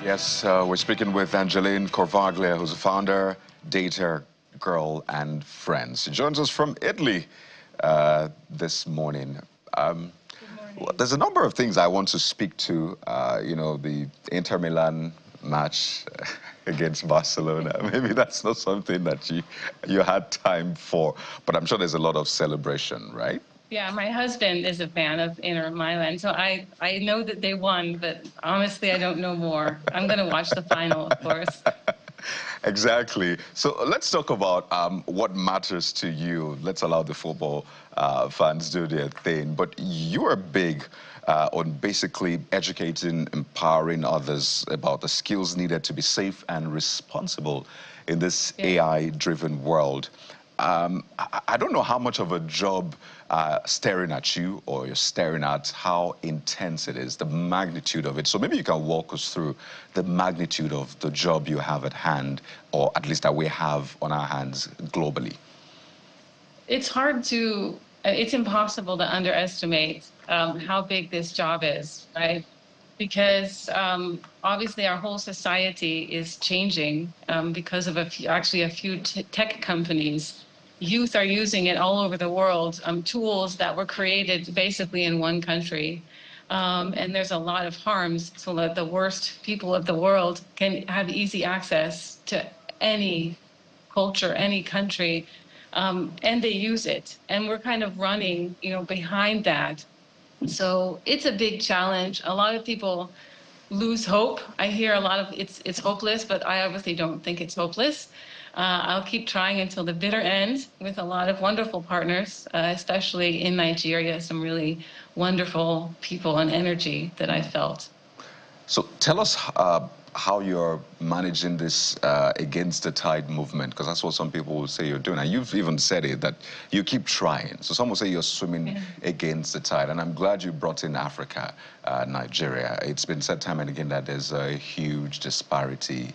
Yes, we're speaking with Angeline Corvagila, who's a founder, dater, girl, and friends. She joins us from Italy this morning. Well, there's a number of things I want to speak to. The Inter Milan match against Barcelona. Maybe that's not something that you had time for, but I'm sure there's a lot of celebration, right? Yeah, my husband is a fan of Inter Milan, so I know that they won, but honestly, I don't know more. I'm going to watch the final, of course. Exactly. So let's talk about what matters to you. Let's allow the football fans do their thing. But you are big on basically educating, empowering others about the skills needed to be safe and responsible in this AI-driven world. I don't know how much of a job staring at you or you're staring at how intense it is, the magnitude of it. So maybe you can walk us through the magnitude of the job you have at hand, or at least that we have on our hands globally. It's it's impossible to underestimate how big this job is, right? Because obviously our whole society is changing because of actually a few tech companies. Youth are using it all over the world, tools that were created basically in one country. And there's a lot of harms so that the worst people of the world can have easy access to any culture, any country, and they use it. And we're kind of running, behind that. So it's a big challenge. A lot of people lose hope. I hear a lot of it's hopeless, but I obviously don't think it's hopeless. I'll keep trying until the bitter end with a lot of wonderful partners, especially in Nigeria, some really wonderful people and energy that I felt. So tell us how you're managing this against the tide movement, because that's what some people will say you're doing. And you've even said it, that you keep trying. So some will say you're swimming against the tide. And I'm glad you brought in Africa, Nigeria. It's been said time and again that there's a huge disparity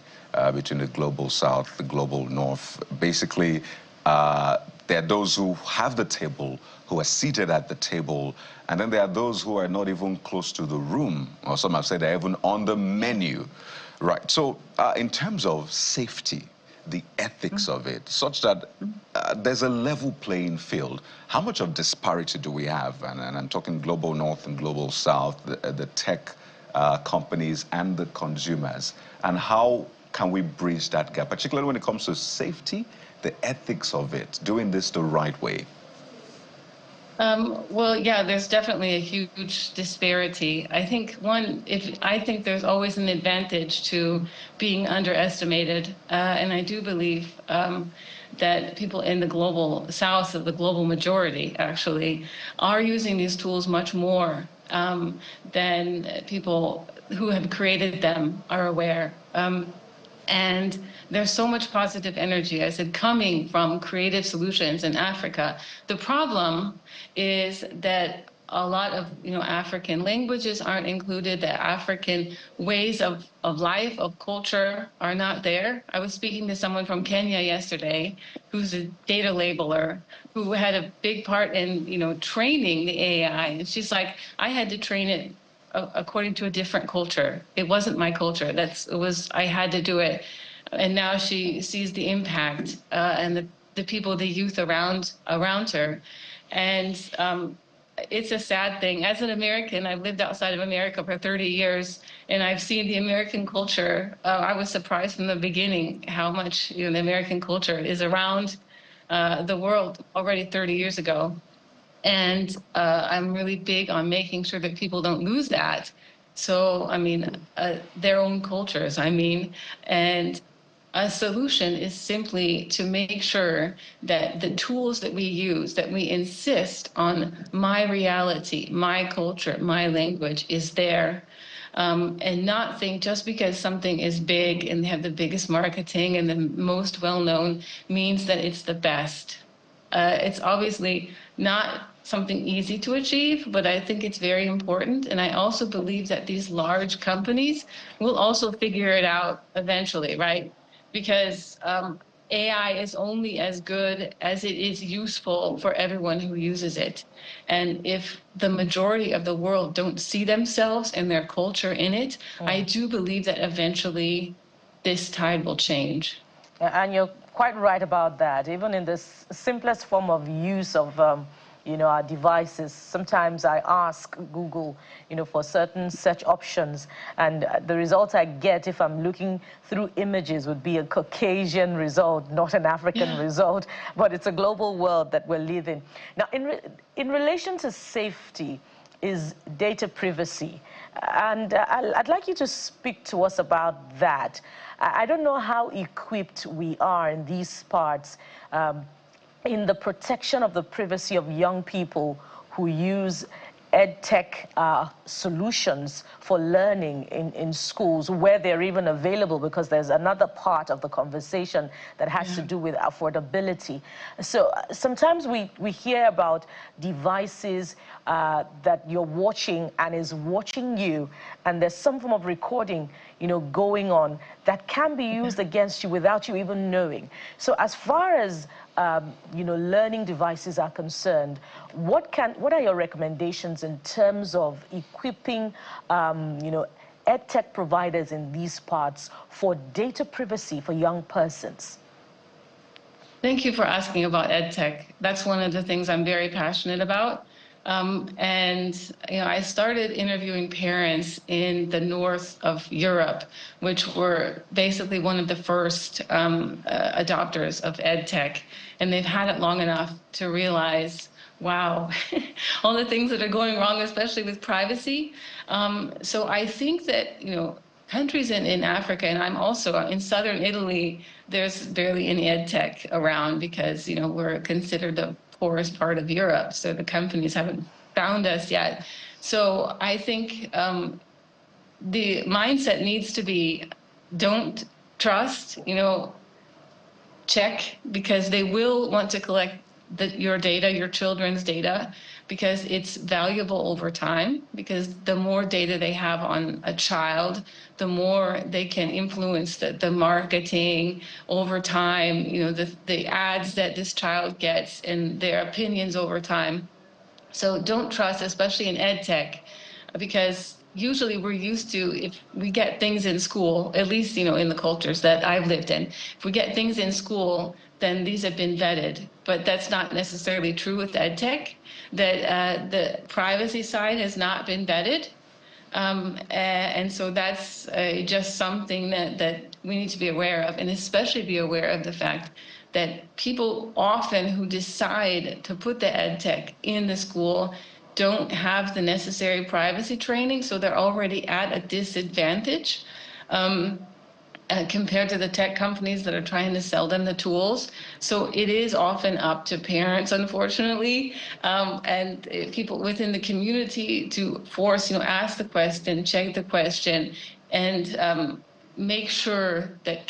between the global south, the global north. Basically, there are those who have the table, who are seated at the table, and then there are those who are not even close to the room, or some have said they're even on the menu. Right, so in terms of safety, the ethics of it, such that there's a level playing field, how much of disparity do we have? And I'm talking global north and global south, the tech companies and the consumers, and how can we bridge that gap, particularly when it comes to safety, the ethics of it, doing this the right way? Well, yeah, there's definitely a huge disparity. I think I think there's always an advantage to being underestimated, and I do believe that people in the global south, of the global majority, actually, are using these tools much more than people who have created them are aware. And there's so much positive energy, I said, coming from creative solutions in Africa. The problem is that a lot of African languages aren't included, the African ways of life, of culture are not there. I was speaking to someone from Kenya yesterday who's a data labeler who had a big part in training the AI. And she's like, I had to train it according to a different culture. It wasn't my culture. I had to do it. And now she sees the impact and the people, the youth around her. And it's a sad thing. As an American, I've lived outside of America for 30 years, and I've seen the American culture. I was surprised from the beginning how much the American culture is around the world already 30 years ago. And I'm really big on making sure that people don't lose that. So, I mean, their own cultures, and a solution is simply to make sure that the tools that we use, that we insist on my reality, my culture, my language is there. And not think just because something is big and they have the biggest marketing and the most well-known means that it's the best. It's obviously not something easy to achieve, but I think it's very important. And I also believe that these large companies will also figure it out eventually, right? Because AI is only as good as it is useful for everyone who uses it. And if the majority of the world don't see themselves and their culture in it, I do believe that eventually this tide will change. And you're quite right about that. Even in this simplest form of use of, our devices, sometimes I ask Google, for certain search options, and the result I get if I'm looking through images would be a Caucasian result, not an African result, but it's a global world that we're living. Now, in relation to safety, is data privacy. And I'd like you to speak to us about that. I don't know how equipped we are in these parts in the protection of the privacy of young people who use EdTech solutions for learning in schools where they're even available, because there's another part of the conversation that has to do with affordability. So sometimes we hear about devices that you're watching and is watching you, and there's some form of recording, going on that can be used against you without you even knowing. So as far as learning devices are concerned, what are your recommendations in terms of equipping, EdTech providers in these parts for data privacy for young persons? Thank you for asking about EdTech. That's one of the things I'm very passionate about. I started interviewing parents in the north of Europe, which were basically one of the first adopters of EdTech. And they've had it long enough to realize, wow, all the things that are going wrong, especially with privacy. So I think that, countries in Africa, and I'm also in southern Italy, there's barely any EdTech around because, we're considered the poorest part of Europe. So the companies haven't found us yet. So I think the mindset needs to be, don't trust, check, because they will want to collect your data, your children's data, because it's valuable over time, because the more data they have on a child, the more they can influence the marketing over time, the ads that this child gets and their opinions over time. So don't trust, especially in ed tech, because usually we're used to, if we get things in school, at least, in the cultures that I've lived in, if we get things in school, then these have been vetted. But that's not necessarily true with ed tech, that the privacy side has not been vetted. And so that's just something that we need to be aware of, and especially be aware of the fact that people often who decide to put the ed tech in the school don't have the necessary privacy training, so they're already at a disadvantage compared to the tech companies that are trying to sell them the tools. So it is often up to parents, unfortunately, and people within the community to force, ask the question, check the question, and make sure that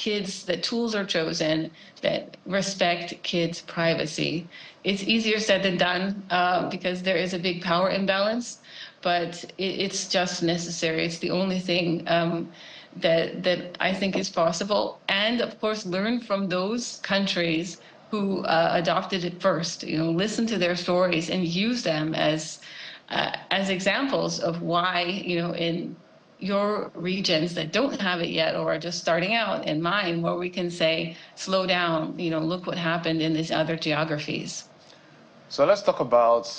tools are chosen that respect kids' privacy. It's easier said than done because there is a big power imbalance, but it's just necessary. It's the only thing that I think is possible. And of course, learn from those countries who adopted it first. Listen to their stories and use them as examples of why, in your regions that don't have it yet or are just starting out, and mine, where we can say, slow down, look what happened in these other geographies. So let's talk about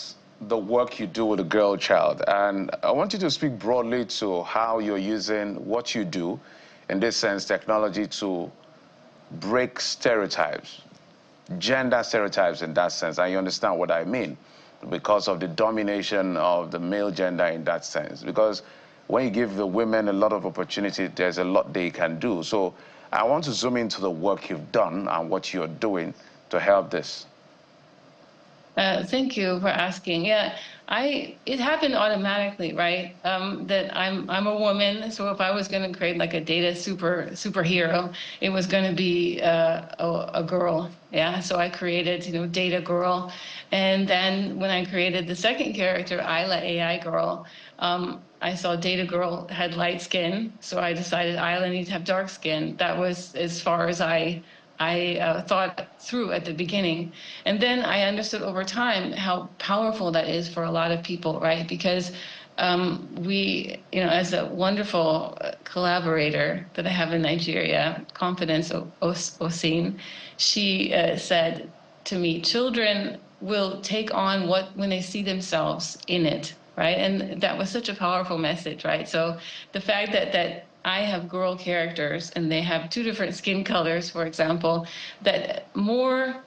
the work you do with a girl child. And I want you to speak broadly to how you're using what you do, in this sense, technology, to break stereotypes, gender stereotypes in that sense. And you understand what I mean, because of the domination of the male gender in that sense. Because when you give the women a lot of opportunity, there's a lot they can do. So I want to zoom into the work you've done and what you're doing to help this. Thank you for asking. Yeah, it happened automatically, right? That I'm a woman, so if I was going to create like a data superhero, it was going to be a girl. Yeah, so I created, Data Girl, and then when I created the second character, Isla AI Girl, I saw Data Girl had light skin, so I decided Isla needs to have dark skin. That was as far as I I thought through at the beginning. And then I understood over time how powerful that is for a lot of people, right? Because we, as a wonderful collaborator that I have in Nigeria, Confidence Osine, she said to me, children will take on when they see themselves in it, right? And that was such a powerful message, right? So the fact that I have girl characters and they have 2 different skin colors, for example, that more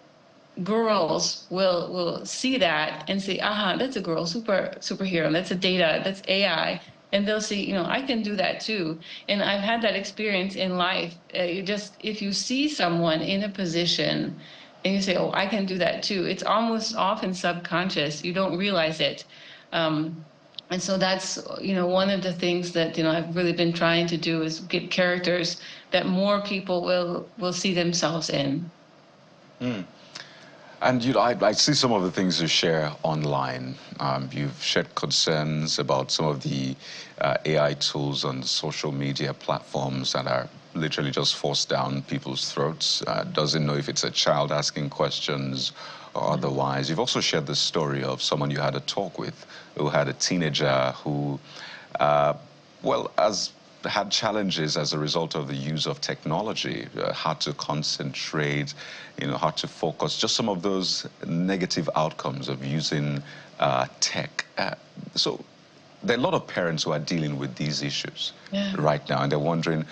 girls will see that and say, aha, that's a girl superhero, that's a data, that's AI. And they'll see, I can do that too. And I've had that experience in life. If you see someone in a position and you say, oh, I can do that too, it's almost often subconscious. You don't realize it. And so that's, one of the things that, I've really been trying to do is get characters that more people will see themselves in. Mm. And I see some of the things you share online. You've shared concerns about some of the AI tools on social media platforms that are literally just forced down people's throats. Doesn't know if it's a child asking questions or otherwise. You've also shared the story of someone you had a talk with who had a teenager who, has had challenges as a result of the use of technology, had to concentrate, had to focus, just some of those negative outcomes of using tech. So there are a lot of parents who are dealing with these issues right now, and they're wondering,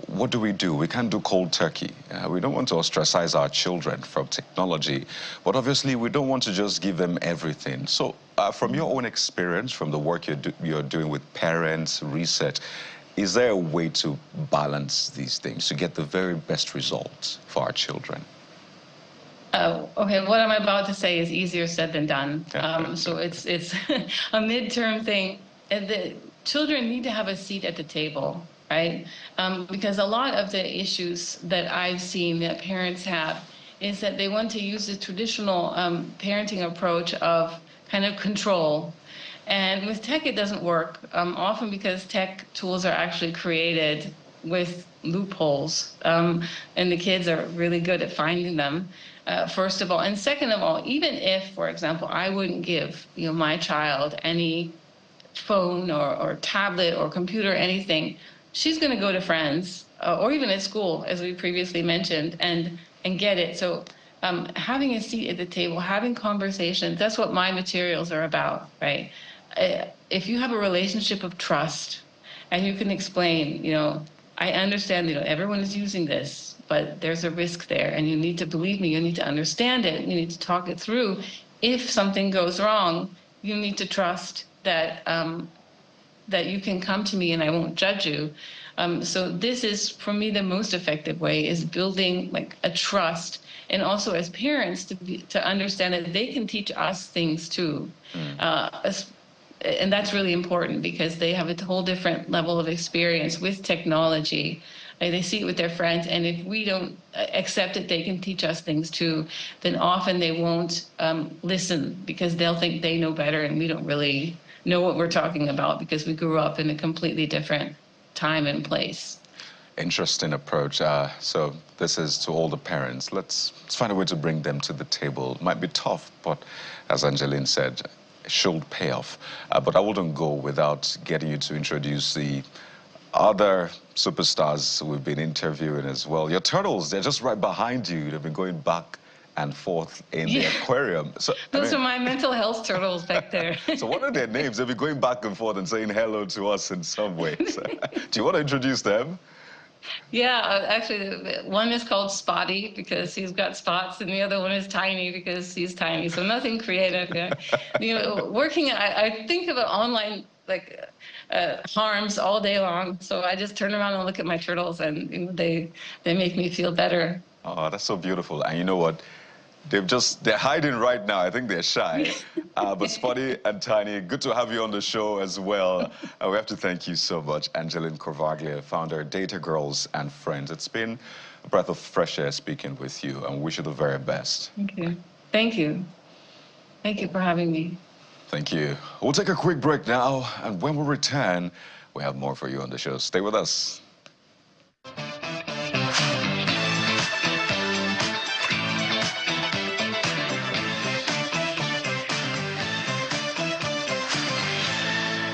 what do? We can't do cold turkey. We don't want to ostracize our children from technology, but obviously we don't want to just give them everything. So from your own experience, from the work you're doing with parents, research, is there a way to balance these things to get the very best results for our children? Okay, what I'm about to say is easier said than done. So it's a midterm thing. And the children need to have a seat at the table, right? Because a lot of the issues that I've seen that parents have is that they want to use the traditional parenting approach of kind of control. And with tech, it doesn't work, often because tech tools are actually created with loopholes, and the kids are really good at finding them, first of all. And second of all, even if, for example, I wouldn't give my child any phone or tablet or computer, anything, she's going to go to friends or even at school, as we previously mentioned, and get it. So having a seat at the table, having conversations, that's what my materials are about, right? If you have a relationship of trust and you can explain, I understand, everyone is using this, but there's a risk there and you need to believe me, you need to understand it, you need to talk it through. If something goes wrong, you need to trust that that you can come to me and I won't judge you. So this is, for me, the most effective way is building like a trust, and also as parents to understand that they can teach us things too. And that's really important because they have a whole different level of experience with technology. They see it with their friends, and if we don't accept that they can teach us things too, then often they won't listen because they'll think they know better, and we don't really know what we're talking about because we grew up in a completely different time and place. Interesting approach. So this is to all the parents. Let's find a way to bring them to the table. It might be tough, but as Angeline said, it should pay off. But I wouldn't go without getting you to introduce the other superstars we've been interviewing as well. Your turtles, they're just right behind you. They've been going back and forth in the aquarium. So, Those are my mental health turtles back there. So what are their names? They'll be going back and forth and saying hello to us in some way. So, do you want to introduce them? Yeah, actually, one is called Spotty because he's got spots, and the other one is Tiny because he's tiny. So nothing creative. Yeah. Working, I think of it online like harms all day long. So I just turn around and look at my turtles, and they make me feel better. Oh, that's so beautiful. And you know what? They're hiding right now. I think they're shy. But Spotty and Tiny, good to have you on the show as well. We have to thank you so much, Angeline Corvagila, founder of Data Girls and Friends. It's been a breath of fresh air speaking with you, and wish you the very best. Thank you. Thank you. Thank you for having me. Thank you. We'll take a quick break now, and when we return, we have more for you on the show. Stay with us.